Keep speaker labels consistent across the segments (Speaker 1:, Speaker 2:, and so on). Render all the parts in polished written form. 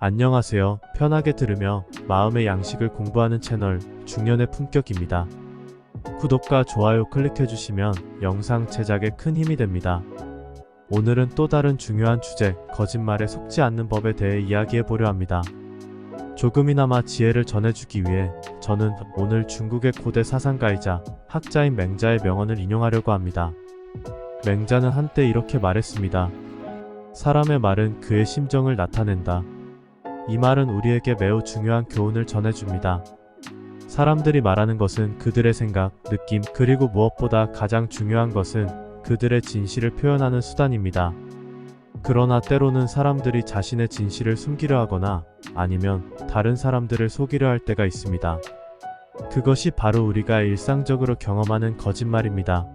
Speaker 1: 안녕하세요. 편하게 들으며 마음의 양식을 공부하는 채널 중년의 품격입니다. 구독과 좋아요 클릭해주시면 영상 제작에 큰 힘이 됩니다. 오늘은 또 다른 중요한 주제, 거짓말에 속지 않는 법에 대해 이야기해보려 합니다. 조금이나마 지혜를 전해주기 위해 저는 오늘 중국의 고대 사상가이자 학자인 맹자의 명언을 인용하려고 합니다. 맹자는 한때 이렇게 말했습니다. 사람의 말은 그의 심정을 나타낸다. 이 말은 우리에게 매우 중요한 교훈을 전해줍니다. 사람들이 말하는 것은 그들의 생각, 느낌, 그리고 무엇보다 가장 중요한 것은 그들의 진실을 표현하는 수단입니다. 그러나 때로는 사람들이 자신의 진실을 숨기려 하거나 아니면 다른 사람들을 속이려 할 때가 있습니다. 그것이 바로 우리가 일상적으로 경험하는 거짓말입니다.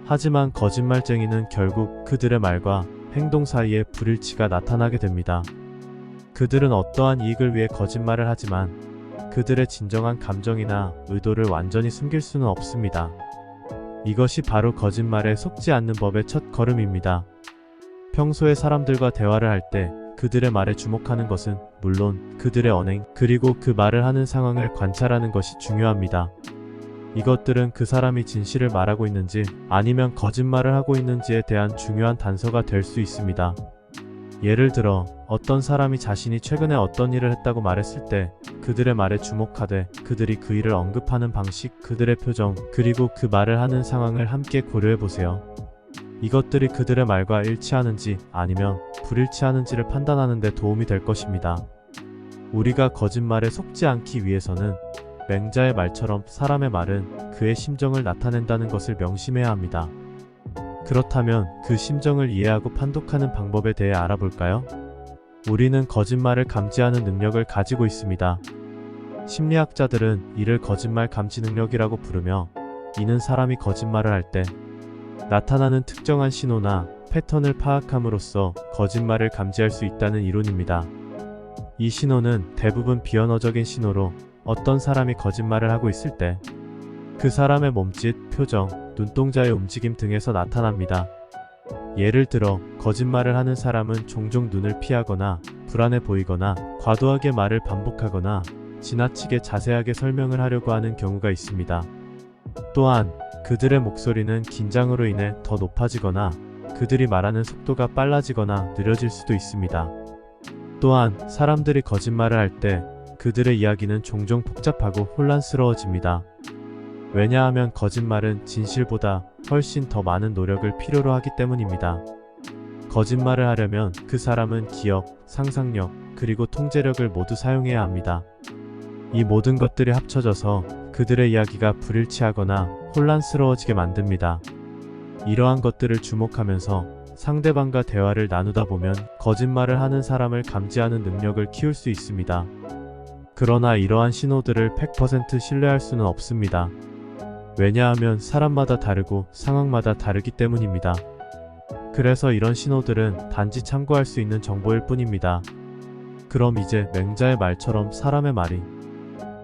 Speaker 1: 하지만 거짓말쟁이는 결국 그들의 말과 행동 사이에 불일치가 나타나게 됩니다. 그들은 어떠한 이익을 위해 거짓말을 하지만 그들의 진정한 감정이나 의도를 완전히 숨길 수는 없습니다. 이것이 바로 거짓말에 속지 않는 법의 첫 걸음입니다. 평소에 사람들과 대화를 할 때 그들의 말에 주목하는 것은 물론 그들의 언행, 그리고 그 말을 하는 상황을 관찰하는 것이 중요합니다. 이것들은 그 사람이 진실을 말하고 있는지 아니면 거짓말을 하고 있는지에 대한 중요한 단서가 될 수 있습니다. 예를 들어 어떤 사람이 자신이 최근에 어떤 일을 했다고 말했을 때 그들의 말에 주목하되 그들이 그 일을 언급하는 방식, 그들의 표정, 그리고 그 말을 하는 상황을 함께 고려해보세요. 이것들이 그들의 말과 일치하는지 아니면 불일치하는지를 판단하는 데 도움이 될 것입니다. 우리가 거짓말에 속지 않기 위해서는 맹자의 말처럼 사람의 말은 그의 심정을 나타낸다는 것을 명심해야 합니다. 그렇다면 그 심정을 이해하고 판독하는 방법에 대해 알아볼까요? 우리는 거짓말을 감지하는 능력을 가지고 있습니다. 심리학자들은 이를 거짓말 감지 능력이라고 부르며, 이는 사람이 거짓말을 할 때 나타나는 특정한 신호나 패턴을 파악함으로써 거짓말을 감지할 수 있다는 이론입니다. 이 신호는 대부분 비언어적인 신호로 어떤 사람이 거짓말을 하고 있을 때 그 사람의 몸짓, 표정, 눈동자의 움직임 등에서 나타납니다. 예를 들어 거짓말을 하는 사람은 종종 눈을 피하거나 불안해 보이거나 과도하게 말을 반복하거나 지나치게 자세하게 설명을 하려고 하는 경우가 있습니다. 또한 그들의 목소리는 긴장으로 인해 더 높아지거나 그들이 말하는 속도가 빨라지거나 느려질 수도 있습니다. 또한 사람들이 거짓말을 할 때 그들의 이야기는 종종 복잡하고 혼란스러워집니다. 왜냐하면 거짓말은 진실보다 훨씬 더 많은 노력을 필요로 하기 때문입니다. 거짓말을 하려면 그 사람은 기억, 상상력, 그리고 통제력을 모두 사용해야 합니다. 이 모든 것들이 합쳐져서 그들의 이야기가 불일치하거나 혼란스러워지게 만듭니다. 이러한 것들을 주목하면서 상대방과 대화를 나누다 보면 거짓말을 하는 사람을 감지하는 능력을 키울 수 있습니다. 그러나 이러한 신호들을 100% 신뢰할 수는 없습니다. 왜냐하면 사람마다 다르고 상황마다 다르기 때문입니다. 그래서 이런 신호들은 단지 참고할 수 있는 정보일 뿐입니다. 그럼 이제 맹자의 말처럼 사람의 말이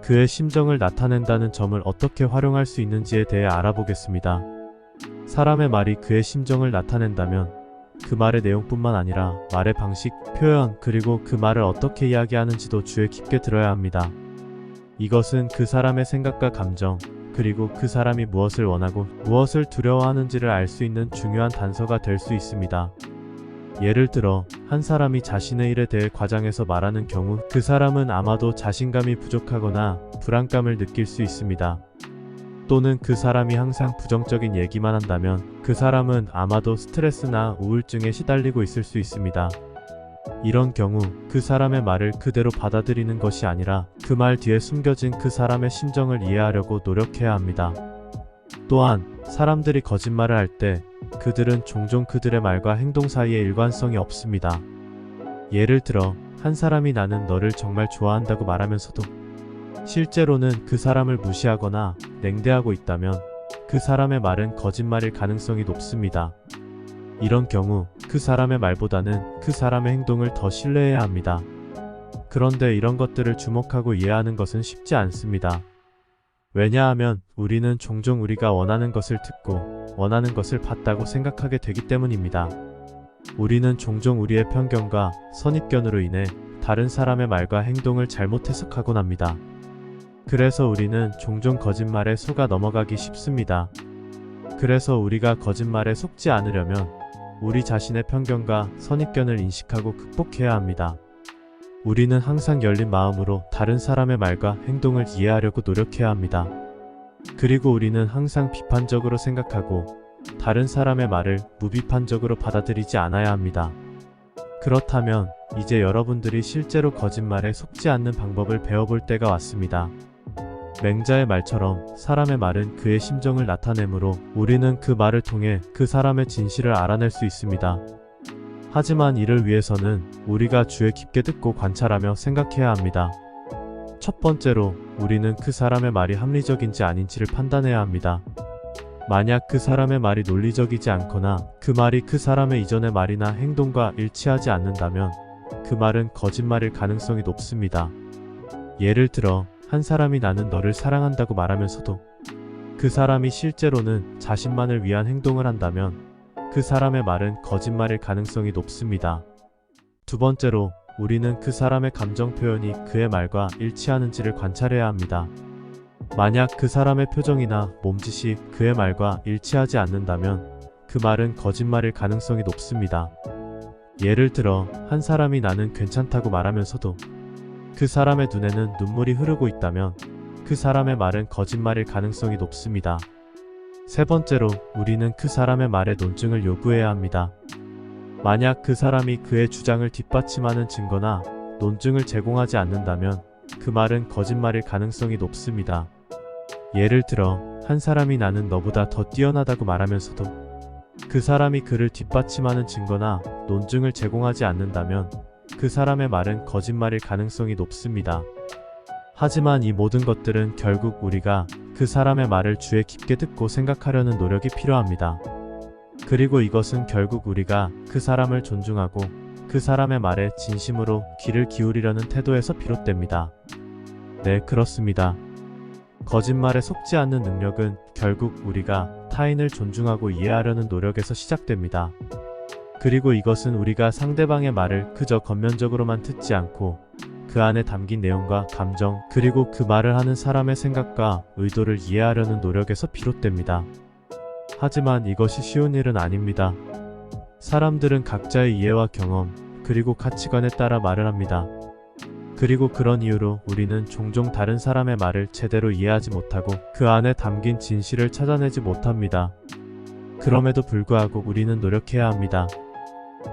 Speaker 1: 그의 심정을 나타낸다는 점을 어떻게 활용할 수 있는지에 대해 알아보겠습니다. 사람의 말이 그의 심정을 나타낸다면 그 말의 내용뿐만 아니라 말의 방식, 표현, 그리고 그 말을 어떻게 이야기하는지도 주의 깊게 들어야 합니다. 이것은 그 사람의 생각과 감정, 그리고 그 사람이 무엇을 원하고 무엇을 두려워하는지를 알 수 있는 중요한 단서가 될 수 있습니다. 예를 들어 한 사람이 자신의 일에 대해 과장해서 말하는 경우 그 사람은 아마도 자신감이 부족하거나 불안감을 느낄 수 있습니다. 또는 그 사람이 항상 부정적인 얘기만 한다면 그 사람은 아마도 스트레스나 우울증에 시달리고 있을 수 있습니다. 이런 경우 그 사람의 말을 그대로 받아들이는 것이 아니라 그 말 뒤에 숨겨진 그 사람의 심정을 이해하려고 노력해야 합니다. 또한 사람들이 거짓말을 할 때 그들은 종종 그들의 말과 행동 사이에 일관성이 없습니다. 예를 들어 한 사람이 나는 너를 정말 좋아한다고 말하면서도 실제로는 그 사람을 무시하거나 냉대하고 있다면 그 사람의 말은 거짓말일 가능성이 높습니다. 이런 경우 그 사람의 말보다는 그 사람의 행동을 더 신뢰해야 합니다. 그런데 이런 것들을 주목하고 이해하는 것은 쉽지 않습니다. 왜냐하면 우리는 종종 우리가 원하는 것을 듣고 원하는 것을 받다고 생각하게 되기 때문입니다. 우리는 종종 우리의 편견과 선입견으로 인해 다른 사람의 말과 행동을 잘못 해석하곤 합니다. 그래서 우리는 종종 거짓말에 속아 넘어가기 쉽습니다. 그래서 우리가 거짓말에 속지 않으려면 우리 자신의 편견과 선입견을 인식하고 극복해야 합니다. 우리는 항상 열린 마음으로 다른 사람의 말과 행동을 이해하려고 노력해야 합니다. 그리고 우리는 항상 비판적으로 생각하고 다른 사람의 말을 무비판적으로 받아들이지 않아야 합니다. 그렇다면 이제 여러분들이 실제로 거짓말에 속지 않는 방법을 배워볼 때가 왔습니다. 맹자의 말처럼 사람의 말은 그의 심정을 나타내므로 우리는 그 말을 통해 그 사람의 진실을 알아낼 수 있습니다. 하지만 이를 위해서는 우리가 주의 깊게 듣고 관찰하며 생각해야 합니다. 첫 번째로 우리는 그 사람의 말이 합리적인지 아닌지를 판단해야 합니다. 만약 그 사람의 말이 논리적이지 않거나 그 말이 그 사람의 이전의 말이나 행동과 일치하지 않는다면 그 말은 거짓말일 가능성이 높습니다. 예를 들어 한 사람이 나는 너를 사랑한다고 말하면서도 그 사람이 실제로는 자신만을 위한 행동을 한다면 그 사람의 말은 거짓말일 가능성이 높습니다. 두 번째로 우리는 그 사람의 감정 표현이 그의 말과 일치하는지를 관찰해야 합니다. 만약 그 사람의 표정이나 몸짓이 그의 말과 일치하지 않는다면 그 말은 거짓말일 가능성이 높습니다. 예를 들어 한 사람이 나는 괜찮다고 말하면서도 그 사람의 눈에는 눈물이 흐르고 있다면 그 사람의 말은 거짓말일 가능성이 높습니다. 세 번째로 우리는 그 사람의 말에 논증을 요구해야 합니다. 만약 그 사람이 그의 주장을 뒷받침하는 증거나 논증을 제공하지 않는다면 그 말은 거짓말일 가능성이 높습니다. 예를 들어 한 사람이 나는 너보다 더 뛰어나다고 말하면서도 그 사람이 그를 뒷받침하는 증거나 논증을 제공하지 않는다면 그 사람의 말은 거짓말일 가능성이 높습니다. 하지만 이 모든 것들은 결국 우리가 그 사람의 말을 주의 깊게 듣고 생각하려는 노력이 필요합니다. 그리고 이것은 결국 우리가 그 사람을 존중하고 그 사람의 말에 진심으로 귀를 기울이려는 태도에서 비롯됩니다. 네, 그렇습니다. 거짓말에 속지 않는 능력은 결국 우리가 타인을 존중하고 이해하려는 노력에서 시작됩니다. 그리고 이것은 우리가 상대방의 말을 그저 겉면적으로만 듣지 않고 그 안에 담긴 내용과 감정, 그리고 그 말을 하는 사람의 생각과 의도를 이해하려는 노력에서 비롯됩니다. 하지만 이것이 쉬운 일은 아닙니다. 사람들은 각자의 이해와 경험, 그리고 가치관에 따라 말을 합니다. 그리고 그런 이유로 우리는 종종 다른 사람의 말을 제대로 이해하지 못하고 그 안에 담긴 진실을 찾아내지 못합니다. 그럼에도 불구하고 우리는 노력해야 합니다.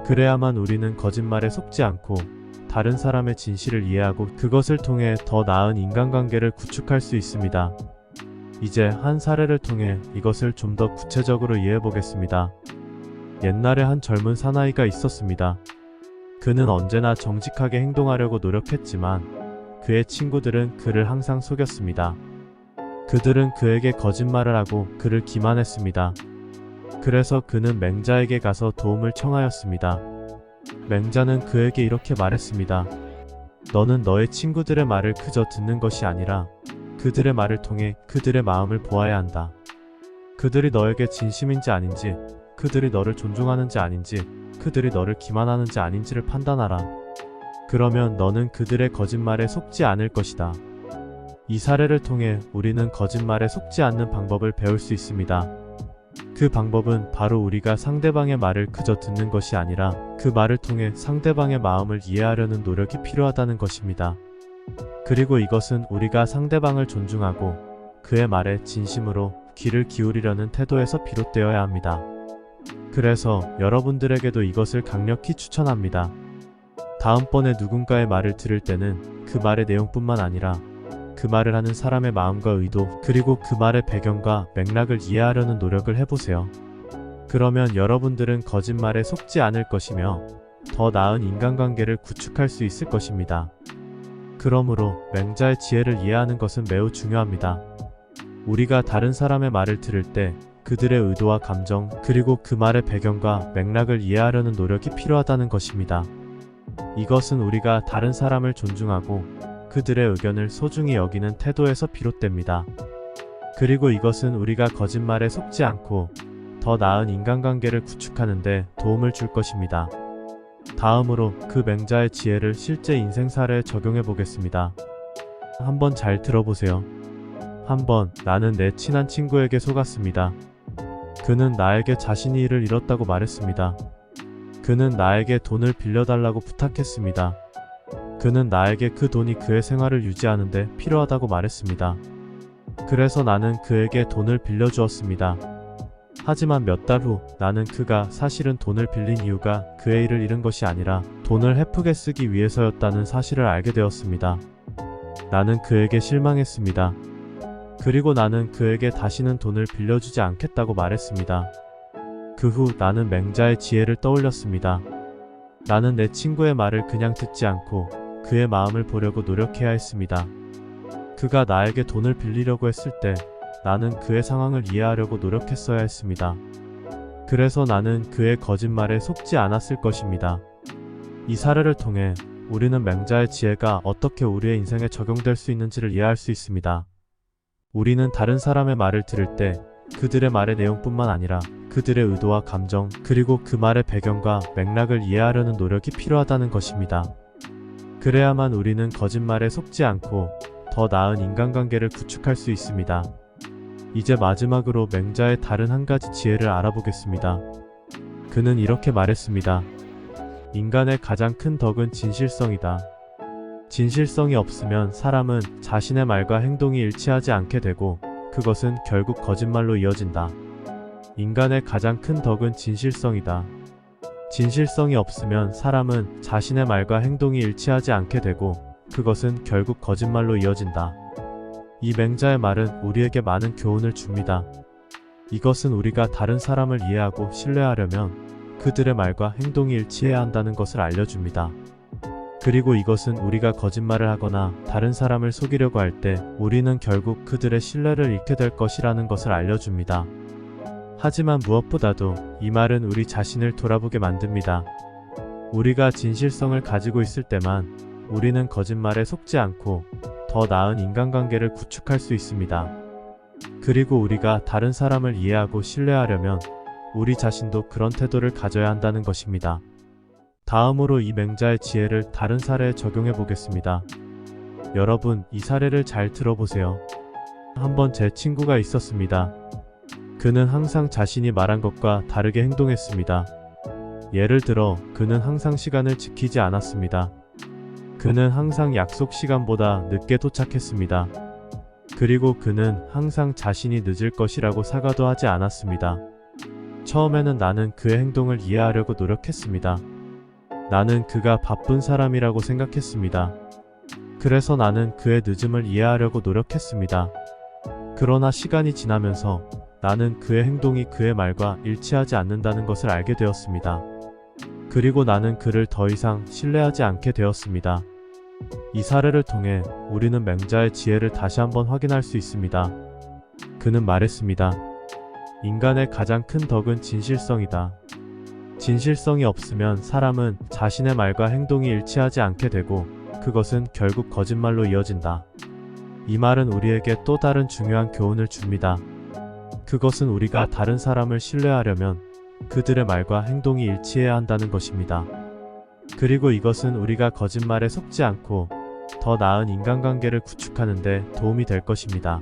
Speaker 1: 그래야만 우리는 거짓말에 속지 않고 다른 사람의 진실을 이해하고 그것을 통해 더 나은 인간관계를 구축할 수 있습니다. 이제 한 사례를 통해 이것을 좀 더 구체적으로 이해해 보겠습니다. 옛날에 한 젊은 사나이가 있었습니다. 그는 언제나 정직하게 행동하려고 노력했지만 그의 친구들은 그를 항상 속였습니다. 그들은 그에게 거짓말을 하고 그를 기만했습니다. 그래서 그는 맹자에게 가서 도움을 청하였습니다. 맹자는 그에게 이렇게 말했습니다. 너는 너의 친구들의 말을 그저 듣는 것이 아니라 그들의 말을 통해 그들의 마음을 보아야 한다. 그들이 너에게 진심인지 아닌지, 그들이 너를 존중하는지 아닌지, 그들이 너를 기만하는지 아닌지를 판단하라. 그러면 너는 그들의 거짓말에 속지 않을 것이다. 이 사례를 통해 우리는 거짓말에 속지 않는 방법을 배울 수 있습니다. 그 방법은 바로 우리가 상대방의 말을 그저 듣는 것이 아니라 그 말을 통해 상대방의 마음을 이해하려는 노력이 필요하다는 것입니다. 그리고 이것은 우리가 상대방을 존중하고 그의 말에 진심으로 귀를 기울이려는 태도에서 비롯되어야 합니다. 그래서 여러분들에게도 이것을 강력히 추천합니다. 다음번에 누군가의 말을 들을 때는 그 말의 내용뿐만 아니라 그 말을 하는 사람의 마음과 의도, 그리고 그 말의 배경과 맥락을 이해하려는 노력을 해보세요. 그러면 여러분들은 거짓말에 속지 않을 것이며 더 나은 인간관계를 구축할 수 있을 것입니다. 그러므로 맹자의 지혜를 이해하는 것은 매우 중요합니다. 우리가 다른 사람의 말을 들을 때 그들의 의도와 감정, 그리고 그 말의 배경과 맥락을 이해하려는 노력이 필요하다는 것입니다. 이것은 우리가 다른 사람을 존중하고 그들의 의견을 소중히 여기는 태도에서 비롯됩니다. 그리고 이것은 우리가 거짓말에 속지 않고 더 나은 인간관계를 구축하는 데 도움을 줄 것입니다. 다음으로 그 맹자의 지혜를 실제 인생 사례에 적용해 보겠습니다. 한번 잘 들어보세요. 한번 나는 내 친한 친구에게 속았습니다. 그는 나에게 자신이 일을 잃었다고 말했습니다. 그는 나에게 돈을 빌려달라고 부탁했습니다. 그는 나에게 그 돈이 그의 생활을 유지하는데 필요하다고 말했습니다. 그래서 나는 그에게 돈을 빌려주었습니다. 하지만 몇 달 후 나는 그가 사실은 돈을 빌린 이유가 그의 일을 잃은 것이 아니라 돈을 헤프게 쓰기 위해서였다는 사실을 알게 되었습니다. 나는 그에게 실망했습니다. 그리고 나는 그에게 다시는 돈을 빌려주지 않겠다고 말했습니다. 그 후 나는 맹자의 지혜를 떠올렸습니다. 나는 내 친구의 말을 그냥 듣지 않고 그의 마음을 보려고 노력해야 했습니다. 그가 나에게 돈을 빌리려고 했을 때 나는 그의 상황을 이해하려고 노력했어야 했습니다. 그래서 나는 그의 거짓말에 속지 않았을 것입니다. 이 사례를 통해 우리는 맹자의 지혜가 어떻게 우리의 인생에 적용될 수 있는지를 이해할 수 있습니다. 우리는 다른 사람의 말을 들을 때 그들의 말의 내용뿐만 아니라 그들의 의도와 감정, 그리고 그 말의 배경과 맥락을 이해하려는 노력이 필요하다는 것입니다. 그래야만 우리는 거짓말에 속지 않고 더 나은 인간관계를 구축할 수 있습니다. 이제 마지막으로 맹자의 다른 한 가지 지혜를 알아보겠습니다. 그는 이렇게 말했습니다. 인간의 가장 큰 덕은 진실성이다. 진실성이 없으면 사람은 자신의 말과 행동이 일치하지 않게 되고 그것은 결국 거짓말로 이어진다. 인간의 가장 큰 덕은 진실성이다. 진실성이 없으면 사람은 자신의 말과 행동이 일치하지 않게 되고 그것은 결국 거짓말로 이어진다. 이 맹자의 말은 우리에게 많은 교훈을 줍니다. 이것은 우리가 다른 사람을 이해하고 신뢰하려면 그들의 말과 행동이 일치해야 한다는 것을 알려줍니다. 그리고 이것은 우리가 거짓말을 하거나 다른 사람을 속이려고 할 때 우리는 결국 그들의 신뢰를 잃게 될 것이라는 것을 알려줍니다. 하지만 무엇보다도 이 말은 우리 자신을 돌아보게 만듭니다. 우리가 진실성을 가지고 있을 때만 우리는 거짓말에 속지 않고 더 나은 인간관계를 구축할 수 있습니다. 그리고 우리가 다른 사람을 이해하고 신뢰하려면 우리 자신도 그런 태도를 가져야 한다는 것입니다. 다음으로 이 맹자의 지혜를 다른 사례에 적용해 보겠습니다. 여러분, 이 사례를 잘 들어보세요. 한번 제 친구가 있었습니다. 그는 항상 자신이 말한 것과 다르게 행동했습니다. 예를 들어, 그는 항상 시간을 지키지 않았습니다. 그는 항상 약속 시간보다 늦게 도착했습니다. 그리고 그는 항상 자신이 늦을 것이라고 사과도 하지 않았습니다. 처음에는 나는 그의 행동을 이해하려고 노력했습니다. 나는 그가 바쁜 사람이라고 생각했습니다. 그래서 나는 그의 늦음을 이해하려고 노력했습니다. 그러나 시간이 지나면서 나는 그의 행동이 그의 말과 일치하지 않는다는 것을 알게 되었습니다. 그리고 나는 그를 더 이상 신뢰하지 않게 되었습니다. 이 사례를 통해 우리는 맹자의 지혜를 다시 한번 확인할 수 있습니다. 그는 말했습니다. 인간의 가장 큰 덕은 진실성이다. 진실성이 없으면 사람은 자신의 말과 행동이 일치하지 않게 되고 그것은 결국 거짓말로 이어진다. 이 말은 우리에게 또 다른 중요한 교훈을 줍니다. 그것은 우리가 다른 사람을 신뢰하려면 그들의 말과 행동이 일치해야 한다는 것입니다. 그리고 이것은 우리가 거짓말에 속지 않고 더 나은 인간관계를 구축하는 데 도움이 될 것입니다.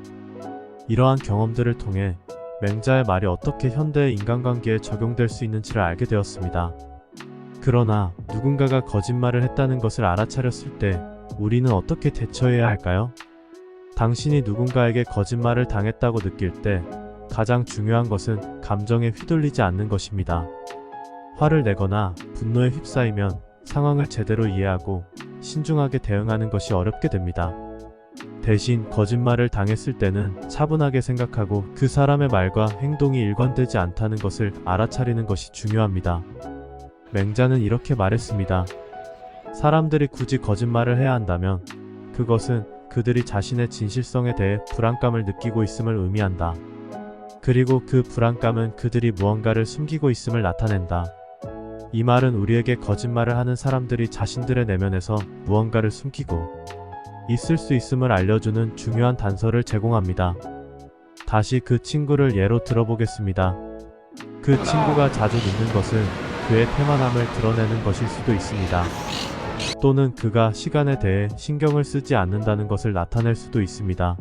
Speaker 1: 이러한 경험들을 통해 맹자의 말이 어떻게 현대의 인간관계에 적용될 수 있는지를 알게 되었습니다. 그러나 누군가가 거짓말을 했다는 것을 알아차렸을 때 우리는 어떻게 대처해야 할까요? 당신이 누군가에게 거짓말을 당했다고 느낄 때 가장 중요한 것은 감정에 휘둘리지 않는 것입니다. 화를 내거나 분노에 휩싸이면 상황을 제대로 이해하고 신중하게 대응하는 것이 어렵게 됩니다. 대신 거짓말을 당했을 때는 차분하게 생각하고 그 사람의 말과 행동이 일관되지 않다는 것을 알아차리는 것이 중요합니다. 맹자는 이렇게 말했습니다. 사람들이 굳이 거짓말을 해야 한다면 그것은 그들이 자신의 진실성에 대해 불안감을 느끼고 있음을 의미한다. 그리고 그 불안감은 그들이 무언가를 숨기고 있음을 나타낸다. 이 말은 우리에게 거짓말을 하는 사람들이 자신들의 내면에서 무언가를 숨기고 있을 수 있음을 알려주는 중요한 단서를 제공합니다. 다시 그 친구를 예로 들어보겠습니다. 그 친구가 자주 묻는 것은 그의 태만함을 드러내는 것일 수도 있습니다. 또는 그가 시간에 대해 신경을 쓰지 않는다는 것을 나타낼 수도 있습니다.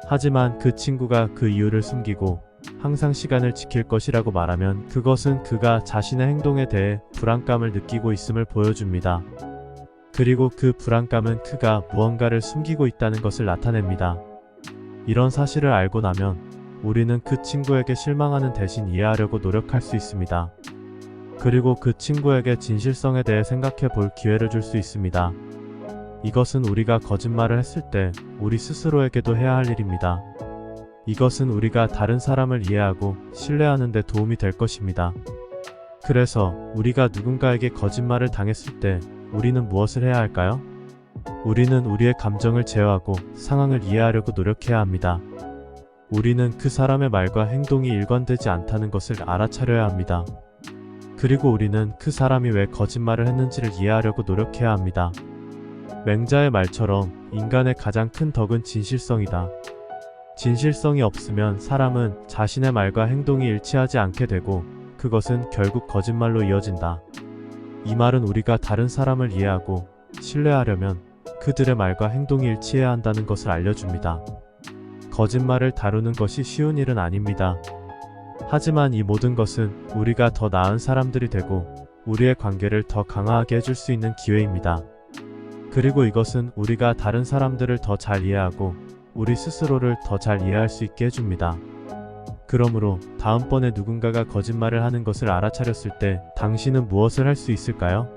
Speaker 1: 하지만 그 친구가 그 이유를 숨기고 항상 시간을 지킬 것이라고 말하면 그것은 그가 자신의 행동에 대해 불안감을 느끼고 있음을 보여줍니다. 그리고 그 불안감은 그가 무언가를 숨기고 있다는 것을 나타냅니다. 이런 사실을 알고 나면 우리는 그 친구에게 실망하는 대신 이해하려고 노력할 수 있습니다. 그리고 그 친구에게 진실성에 대해 생각해 볼 기회를 줄 수 있습니다. 이것은 우리가 거짓말을 했을 때 우리 스스로에게도 해야 할 일입니다. 이것은 우리가 다른 사람을 이해하고 신뢰하는 데 도움이 될 것입니다. 그래서 우리가 누군가에게 거짓말을 당했을 때 우리는 무엇을 해야 할까요? 우리는 우리의 감정을 제어하고 상황을 이해하려고 노력해야 합니다. 우리는 그 사람의 말과 행동이 일관되지 않다는 것을 알아차려야 합니다. 그리고 우리는 그 사람이 왜 거짓말을 했는지를 이해하려고 노력해야 합니다. 맹자의 말처럼 인간의 가장 큰 덕은 진실성이다. 진실성이 없으면 사람은 자신의 말과 행동이 일치하지 않게 되고 그것은 결국 거짓말로 이어진다. 이 말은 우리가 다른 사람을 이해하고 신뢰하려면 그들의 말과 행동이 일치해야 한다는 것을 알려줍니다. 거짓말을 다루는 것이 쉬운 일은 아닙니다. 하지만 이 모든 것은 우리가 더 나은 사람들이 되고 우리의 관계를 더 강화하게 해줄 수 있는 기회입니다. 그리고 이것은 우리가 다른 사람들을 더 잘 이해하고 우리 스스로를 더 잘 이해할 수 있게 해줍니다. 그러므로 다음번에 누군가가 거짓말을 하는 것을 알아차렸을 때 당신은 무엇을 할 수 있을까요?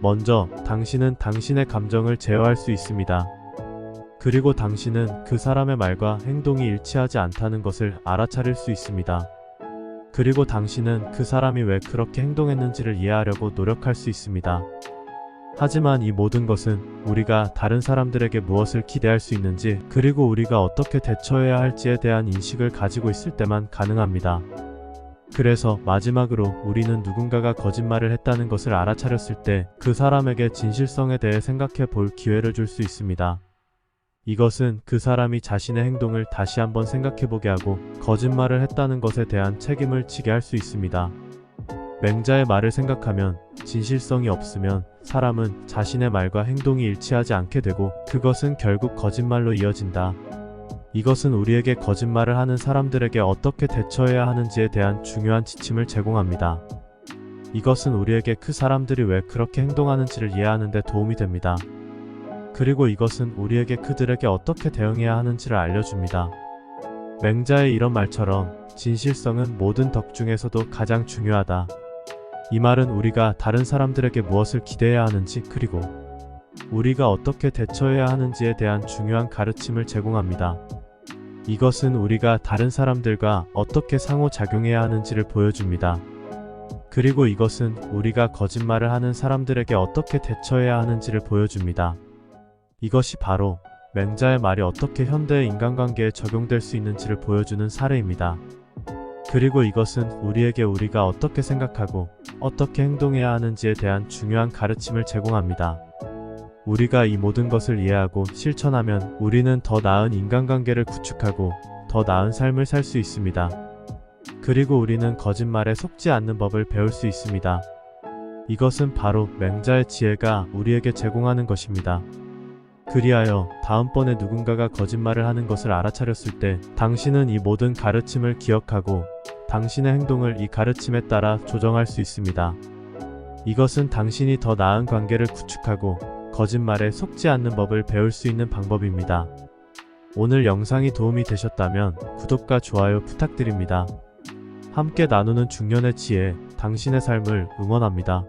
Speaker 1: 먼저 당신은 당신의 감정을 제어할 수 있습니다. 그리고 당신은 그 사람의 말과 행동이 일치하지 않다는 것을 알아차릴 수 있습니다. 그리고 당신은 그 사람이 왜 그렇게 행동했는지를 이해하려고 노력할 수 있습니다. 하지만 이 모든 것은 우리가 다른 사람들에게 무엇을 기대할 수 있는지 그리고 우리가 어떻게 대처해야 할지에 대한 인식을 가지고 있을 때만 가능합니다. 그래서 마지막으로 우리는 누군가가 거짓말을 했다는 것을 알아차렸을 때 그 사람에게 진실성에 대해 생각해 볼 기회를 줄 수 있습니다. 이것은 그 사람이 자신의 행동을 다시 한번 생각해보게 하고 거짓말을 했다는 것에 대한 책임을 지게 할 수 있습니다. 맹자의 말을 생각하면 진실성이 없으면 사람은 자신의 말과 행동이 일치하지 않게 되고 그것은 결국 거짓말로 이어진다. 이것은 우리에게 거짓말을 하는 사람들에게 어떻게 대처해야 하는지에 대한 중요한 지침을 제공합니다. 이것은 우리에게 그 사람들이 왜 그렇게 행동하는지를 이해하는 데 도움이 됩니다. 그리고 이것은 우리에게 그들에게 어떻게 대응해야 하는지를 알려줍니다. 맹자의 이런 말처럼 진실성은 모든 덕 중에서도 가장 중요하다. 이 말은 우리가 다른 사람들에게 무엇을 기대해야 하는지 그리고 우리가 어떻게 대처해야 하는지에 대한 중요한 가르침을 제공합니다. 이것은 우리가 다른 사람들과 어떻게 상호작용해야 하는지를 보여줍니다. 그리고 이것은 우리가 거짓말을 하는 사람들에게 어떻게 대처해야 하는지를 보여줍니다. 이것이 바로 맹자의 말이 어떻게 현대의 인간관계에 적용될 수 있는지를 보여주는 사례입니다. 그리고 이것은 우리에게 우리가 어떻게 생각하고 어떻게 행동해야 하는지에 대한 중요한 가르침을 제공합니다. 우리가 이 모든 것을 이해하고 실천하면 우리는 더 나은 인간관계를 구축하고 더 나은 삶을 살 수 있습니다. 그리고 우리는 거짓말에 속지 않는 법을 배울 수 있습니다. 이것은 바로 맹자의 지혜가 우리에게 제공하는 것입니다. 그리하여 다음번에 누군가가 거짓말을 하는 것을 알아차렸을 때 당신은 이 모든 가르침을 기억하고 당신의 행동을 이 가르침에 따라 조정할 수 있습니다. 이것은 당신이 더 나은 관계를 구축하고 거짓말에 속지 않는 법을 배울 수 있는 방법입니다. 오늘 영상이 도움이 되셨다면 구독과 좋아요 부탁드립니다. 함께 나누는 중년의 지혜, 당신의 삶을 응원합니다.